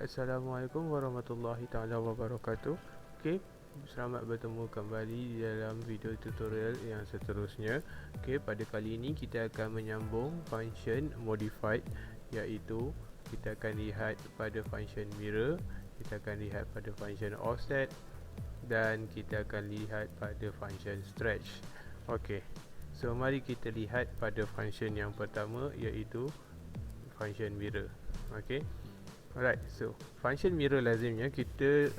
Assalamualaikum warahmatullahi taala wabarakatuh. Okey, selamat bertemu kembali di dalam video tutorial yang seterusnya. Okey, pada kali ini kita akan menyambung function modified, iaitu kita akan lihat pada function mirror, kita akan lihat pada function offset dan kita akan lihat pada function stretch. Okey. So mari kita lihat pada function yang pertama, iaitu function mirror. Okey. Alright, so function mirror lazimnya kita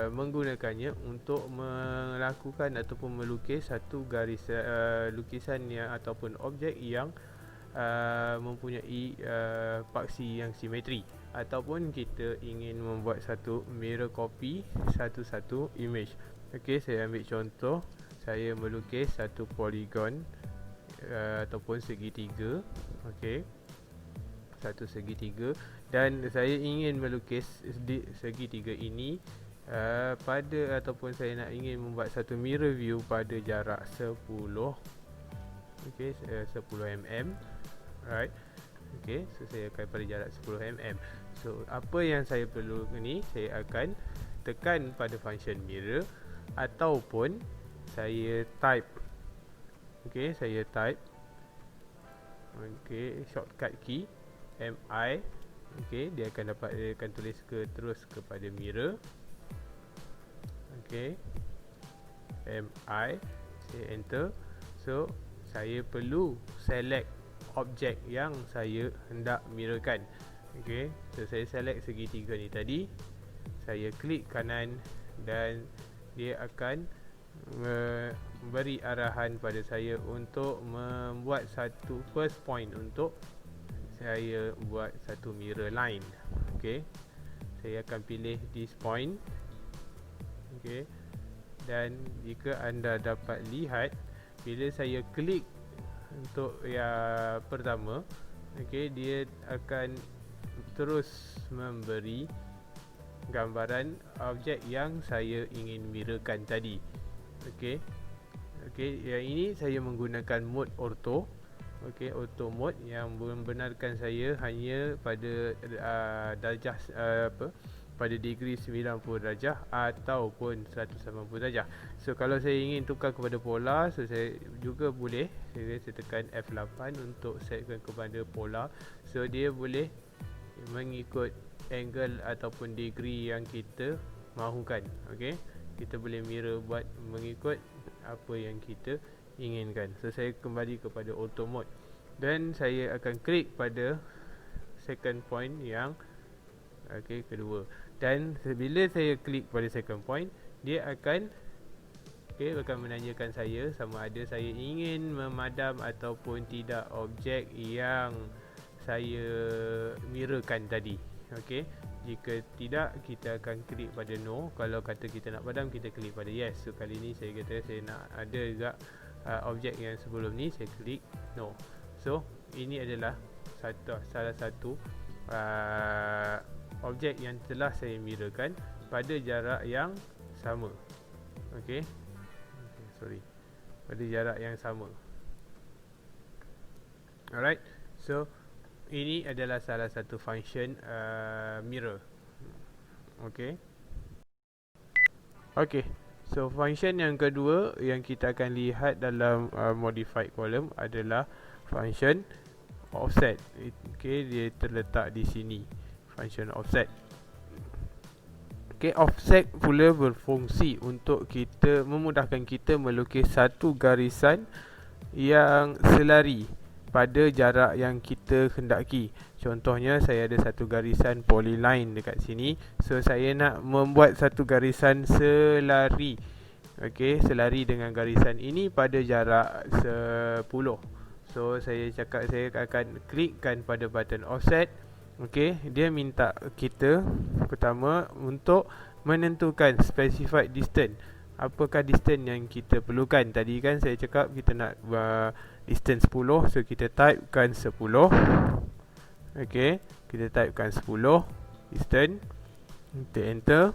menggunakannya untuk melakukan ataupun melukis satu garis lukisan yang ataupun objek yang mempunyai paksi yang simetri, ataupun kita ingin membuat satu mirror copy satu-satu image. Okey, saya ambil contoh, saya melukis satu polygon ataupun segitiga. Okey, satu segitiga, dan saya ingin melukis segitiga ini pada ataupun saya nak ingin membuat satu mirror view pada jarak 10 mm. Right. Okey, so saya akan pada jarak 10 mm. So apa yang saya perlu ni, saya akan tekan pada function mirror ataupun saya type. Okey, saya type shortcut key MI. Okey, dia akan tulis terus kepada mirror. Okey, MI, saya enter. So saya perlu select objek yang saya hendak mirrorkan. Okey, so saya select segitiga ni tadi, saya klik kanan dan dia akan memberi arahan pada saya untuk membuat satu first point untuk saya buat satu mirror line. Okey, saya akan pilih this point. Okey, dan jika anda dapat lihat, bila saya klik untuk yang pertama, okey, dia akan terus memberi gambaran objek yang saya ingin mirrorkan tadi. Okey, yang ini saya menggunakan mode auto. Okey, auto mode yang membenarkan saya hanya pada darjah pada degree 90 darjah ataupun 180 darjah. So kalau saya ingin tukar kepada polar, so saya juga boleh, saya tekan F8 untuk setkan kepada polar. So dia boleh mengikut angle ataupun degree yang kita mahukan. Okey, kita boleh mirror buat mengikut apa yang kita inginkan. So saya kembali kepada auto mode dan saya akan klik pada second point yang kedua, dan bila saya klik pada second point, dia akan menanyakan saya sama ada saya ingin memadam ataupun tidak objek yang saya mirrorkan tadi. Okey, jika tidak, kita akan klik pada no. Kalau kata kita nak padam, kita klik pada yes. So kali ni saya kata saya nak ada juga objek yang sebelum ni, saya klik no. So ini adalah salah satu objek yang telah saya mirrorkan pada jarak yang sama. Okey, pada jarak yang sama. Alright, so ini adalah salah satu function mirror. Okey. So function yang kedua yang kita akan lihat dalam modified column adalah function offset. Okey, dia terletak di sini, function offset. Okey, offset pula berfungsi untuk kita memudahkan kita melukis satu garisan yang selari pada jarak yang kita hendaki. Contohnya, saya ada satu garisan polyline dekat sini. So saya nak membuat satu garisan selari. Okey, selari dengan garisan ini pada jarak 10. So saya akan klikkan pada button offset. Okey, dia minta kita pertama untuk menentukan specified distance. Apakah distance yang kita perlukan? Tadi kan saya cakap kita nak distance 10, so kita typekan 10. Okey, kita typekan 10 distance, kita enter,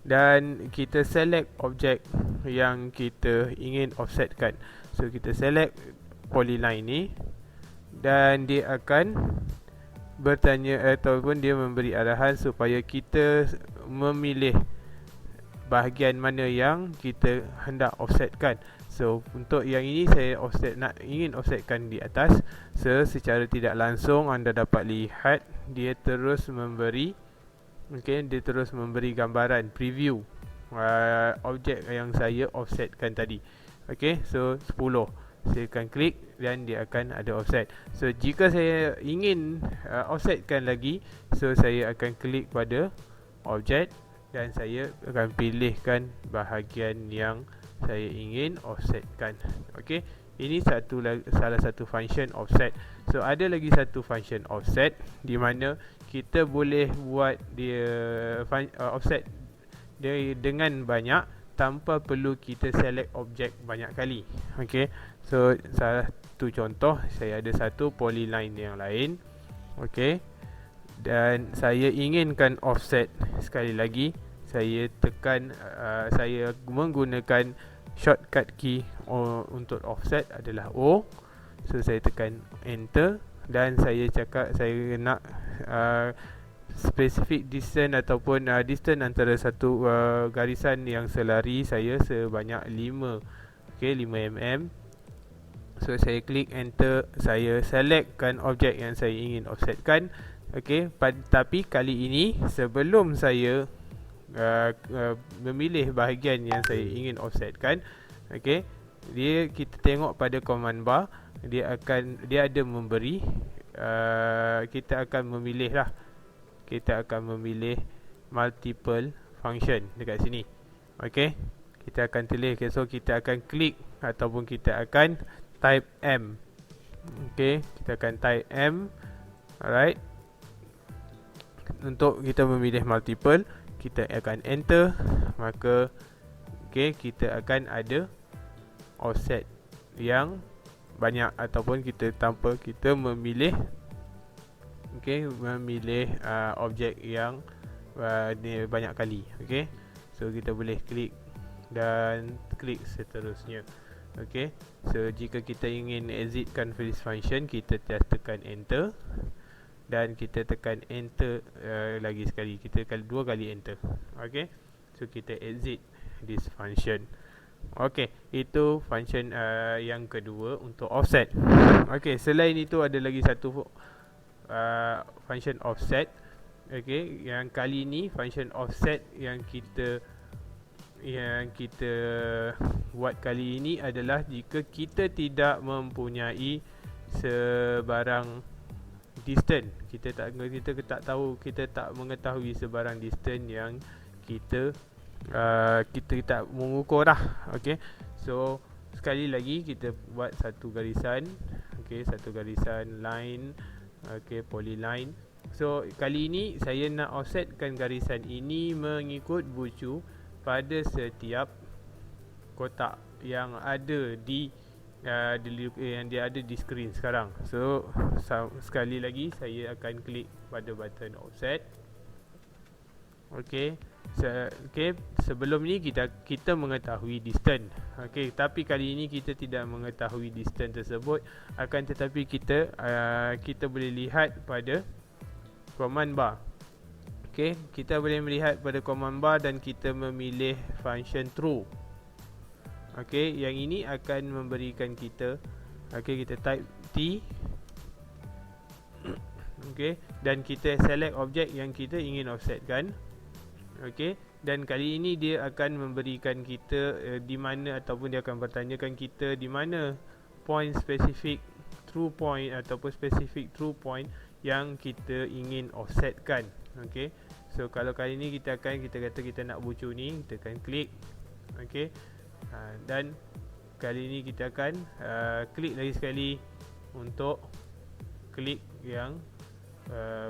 dan kita select objek yang kita ingin offsetkan. So kita select polyline ni, dan dia akan bertanya ataupun dia memberi arahan supaya kita memilih bahagian mana yang kita hendak offsetkan. So untuk yang ini saya ingin offsetkan di atas. So secara tidak langsung anda dapat lihat dia terus memberi dia terus memberi gambaran preview objek yang saya offsetkan tadi. So 10. Saya akan klik dan dia akan ada offset. So jika saya ingin offsetkan lagi, so saya akan klik pada objek dan saya akan pilihkan bahagian yang saya ingin offsetkan. Ini salah satu function offset. So ada lagi satu function offset di mana kita boleh buat dia offset dia dengan banyak tanpa perlu kita select objek banyak kali. So salah satu contoh, saya ada satu polyline yang lain. Dan saya inginkan offset sekali lagi, saya tekan saya menggunakan shortcut key untuk offset adalah O. So saya tekan enter dan saya cakap saya nak specific distance ataupun distance antara satu garisan yang selari saya sebanyak 5 mm. So saya klik enter, saya selectkan objek yang saya ingin offsetkan. Tapi kali ini sebelum saya memilih bahagian yang saya ingin offsetkan, kita tengok pada command bar, dia ada memberi kita akan memilih multiple function dekat sini. Kita akan pilih. So kita akan klik ataupun kita akan type M. Kita akan type M. Alright. Untuk kita memilih multiple, kita akan enter, maka kita akan ada offset yang banyak ataupun tanpa kita memilih objek yang banyak kali. So kita boleh klik dan klik seterusnya. So jika kita ingin exitkan this function, kita tekan enter dan kita tekan enter lagi sekali, kita dua kali enter. So kita exit this function. Itu function yang kedua untuk offset. Selain itu ada lagi satu function offset. Yang kali ini function offset yang kita buat kali ini adalah jika kita tidak mempunyai sebarang distance, kita tak mengetahui sebarang distance yang kita tak mengukur lah. So sekali lagi kita buat satu garisan, satu garisan line, polyline. So kali ini saya nak offsetkan garisan ini mengikut bucu pada setiap kotak yang ada yang dia ada di skrin sekarang. So sekali lagi saya akan klik pada button offset. Sebelum ni kita mengetahui distance. Tapi kali ini kita tidak mengetahui distance tersebut, akan tetapi kita boleh lihat pada command bar. Kita boleh melihat pada command bar dan kita memilih function true. Yang ini akan memberikan kita kita type T. Dan kita select objek yang kita ingin offsetkan. Dan kali ini dia akan memberikan kita di mana, ataupun dia akan bertanyakan kita di mana point specific true point ataupun specific true point yang kita ingin offsetkan. So kalau kali ini kita kata kita nak bucu ni, kita akan klik. Dan kali ini kita akan klik lagi sekali untuk klik yang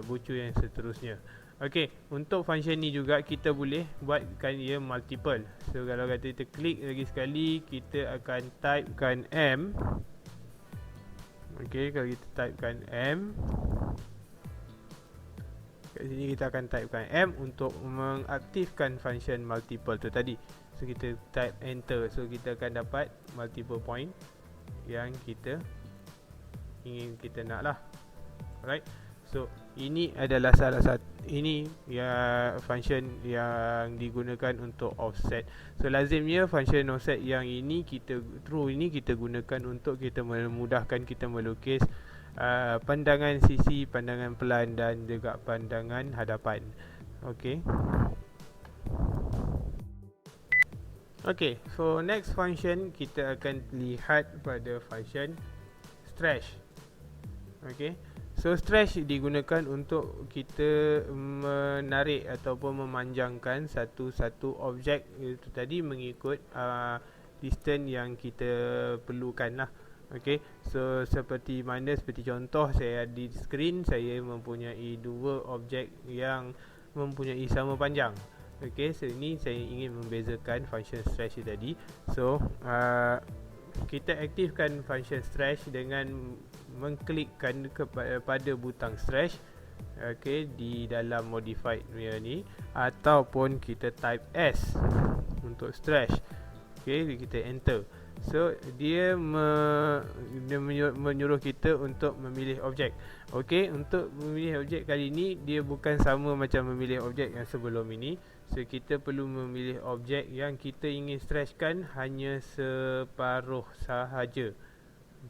bucu yang seterusnya. Untuk function ni juga kita boleh buatkan ia multiple. So kalau kata kita klik lagi sekali, kita akan typekan M. Kalau kita typekan M, kat sini kita akan typekan M untuk mengaktifkan function multiple tu tadi. So kita type enter. So kita akan dapat multiple point yang kita ingin kita nak lah. Alright. So ini adalah salah satu, ini ya function yang digunakan untuk offset. So lazimnya function offset yang ini kita gunakan untuk kita memudahkan kita melukis pandangan sisi, pandangan pelan dan juga pandangan hadapan. Okey. Okay, so next function kita akan lihat pada function stretch. Okay, so stretch digunakan untuk kita menarik ataupun memanjangkan satu-satu objek itu tadi mengikut distance yang kita perlukan lah. Okay, so seperti contoh saya di screen, saya mempunyai dua objek yang mempunyai sama panjang. Okay, so ini saya ingin membezakan function stretch tadi. So kita aktifkan function stretch dengan mengklikkan kepada butang stretch, okay, di dalam modified ni, ataupun kita type S untuk stretch. Okay, kita enter. So dia menyuruh kita untuk memilih objek. Okay, untuk memilih objek kali ini dia bukan sama macam memilih objek yang sebelum ini. So kita perlu memilih objek yang kita ingin stretchkan hanya separuh sahaja.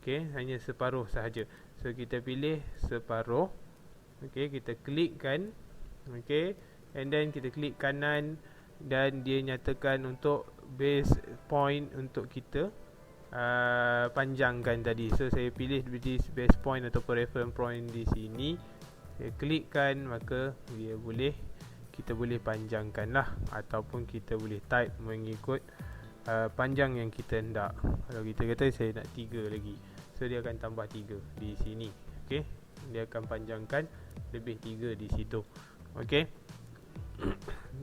Okay, hanya separuh sahaja. So kita pilih separuh. Okay, kita klikkan. Okay, and then kita klik kanan dan dia nyatakan untuk base point untuk kita panjangkan tadi. So saya pilih this base point ataupun reference point di sini. Saya klikkan, maka dia kita boleh panjangkan lah, ataupun kita boleh type mengikut panjang yang kita hendak. Kalau kita kata saya nak 3 lagi, so dia akan tambah 3 di sini. Okay, dia akan panjangkan lebih 3 di situ. Okay.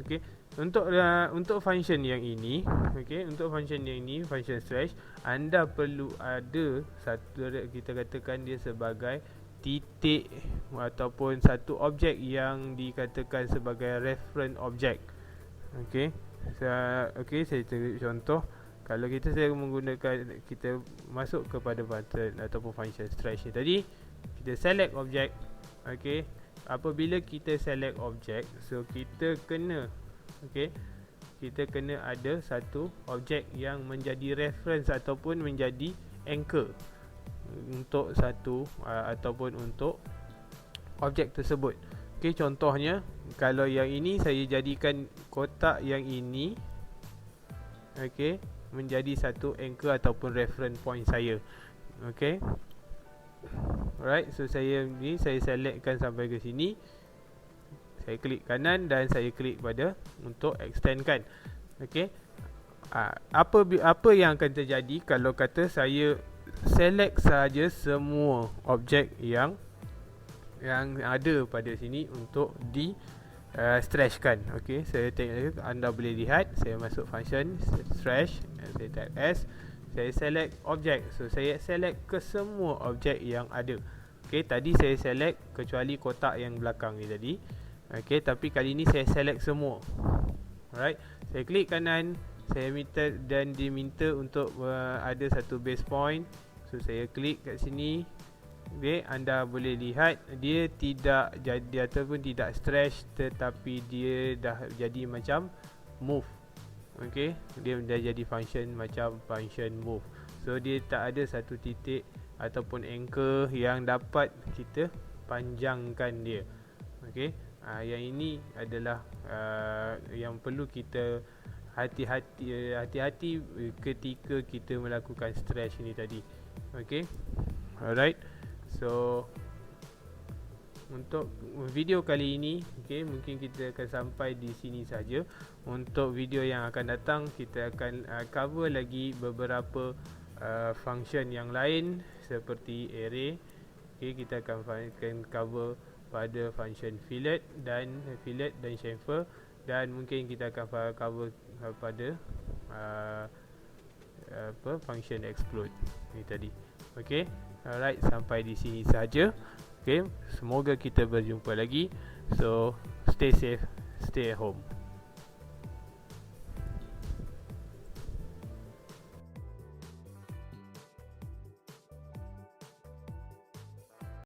Okay, untuk function yang ini, okay, untuk function yang ini, function stretch, anda perlu ada satu, kita katakan dia sebagai titik ataupun satu objek yang dikatakan sebagai reference object. Okay, okay, saya contoh. Kalau saya menggunakan, kita masuk kepada button ataupun function stretch ni tadi, kita select object. Okay, apabila kita select object, so kita kena, okay, kita kena ada satu objek yang menjadi reference ataupun menjadi anchor untuk satu ataupun untuk objek tersebut. Okay, contohnya kalau yang ini saya jadikan kotak yang ini, okay, menjadi satu anchor ataupun reference point saya. Okay, alright, so saya selectkan sampai ke sini. Saya klik kanan dan saya klik pada untuk extendkan. Okay, apa yang akan terjadi kalau kata saya select saja semua objek yang ada pada sini untuk di stretchkan. Okay, saya tengok, anda boleh lihat saya masuk function stretch, saya type S, saya select objek. So saya select ke semua objek yang ada. Okay, tadi saya select kecuali kotak yang belakang ni tadi. Okay, tapi kali ni saya select semua. Alright, saya klik kanan, saya minta dan diminta untuk ada satu base point. So saya klik kat sini. Okay, anda boleh lihat dia tidak jadi ataupun tidak stretch, tetapi dia dah jadi macam move. Okay, dia dah jadi function macam function move. So dia tak ada satu titik ataupun anchor yang dapat kita panjangkan dia. Okay, yang ini adalah yang perlu kita hati-hati ketika kita melakukan stretch ni tadi. Okay, alright. So untuk video kali ini, okay, mungkin kita akan sampai di sini saja. Untuk video yang akan datang, kita akan cover lagi beberapa function yang lain seperti array. Okay, kita akan cover pada function fillet dan chamfer, dan mungkin kita akan cover pada function explode ni tadi. Okay, alright, sampai di sini saja. Okay, semoga kita berjumpa lagi. So stay safe, stay at home.